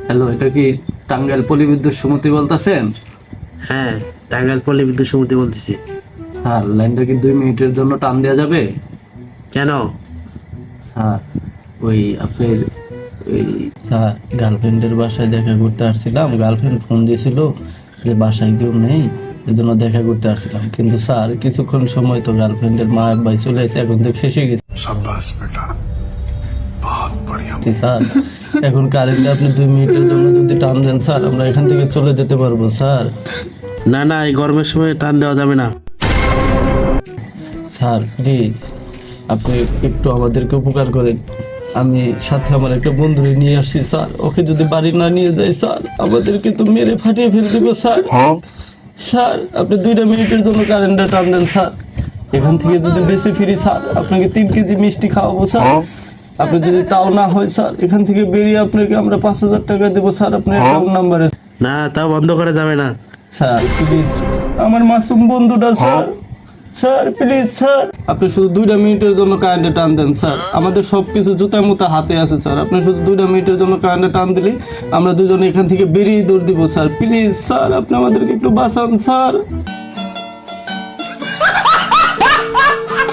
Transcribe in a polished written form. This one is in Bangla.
হ্যালো, এটা কি টাঙ্গাইল পল্লী বিদ্যুৎ সমিতি বলতেছেন? হ্যাঁ, টাঙ্গাইল পল্লী বিদ্যুৎ সমিতি বলতেছি। স্যার, লাইনটা কি 2 মিনিটের জন্য টান দেওয়া যাবে? কেন? স্যার, ওই আপনার ওই স্যার, গার্লফ্রেন্ডের বাসায় দেখা করতে আসছিলাম। গার্লফ্রেন্ড ফোন দিয়েছিল যে বাসায় কেউ নেই, এজন্য দেখা করতে আসছিলাম। কিন্তু স্যার, কিছুক্ষণ সময় তো গার্লফ্রেন্ডের মা ভাই চলে এসে, এখন তো ফেসে গেছি স্যার। এখন কারেন্টে আপনি 2 মিনিটের জন্য যদি টান দেন স্যার, আমরা এখান থেকে চলে যেতে পারবো স্যার। না না, এই গরমের সময় টান দেওয়া যাবে না। স্যার প্লিজ, আপনি একটু আমাদেরকে উপকার করেন। আমি সাথে আমার একটা বন্ধুরে নিয়ে আসছি স্যার, ওকে যদি বাড়ি না নিয়ে যাই স্যার, আমাদেরকে তো মেরে ফাটিয়ে ফেলে দেবো স্যার। স্যার, আপনি 2 মিনিটের জন্য কারেন্টটা টান দেন স্যার। এখান থেকে যদি বেঁচে ফিরি স্যার, আপনাকে 3 কেজি মিষ্টি খাওয়াবো স্যার। আপনি যদি তাও না হয় স্যার, এখান থেকে বেরিয়ে আপনাকে আমরা 5,000 টাকা দেবো স্যার, আপনার অ্যাকাউন্ট নাম্বারে। না, তাও বন্ধ করা যাবে না। স্যার প্লিজ, আমার মাসুম বন্ধুটা স্যার। স্যার প্লিজ স্যার, আপনি শুধু 2 মিনিটের জন্য কারেন্টে টান দেন স্যার। আমাদের সব কিছু জুতা মুতা হাতে আছে স্যার। আপনি শুধু 2 মিনিটের জন্য কারেন্টে টান দিলে আমরা দুজনে এখান থেকে বেরিয়ে দৌড় দিব স্যার। প্লিজ স্যার, আপনি আমাদেরকে একটু বাঁচান স্যার।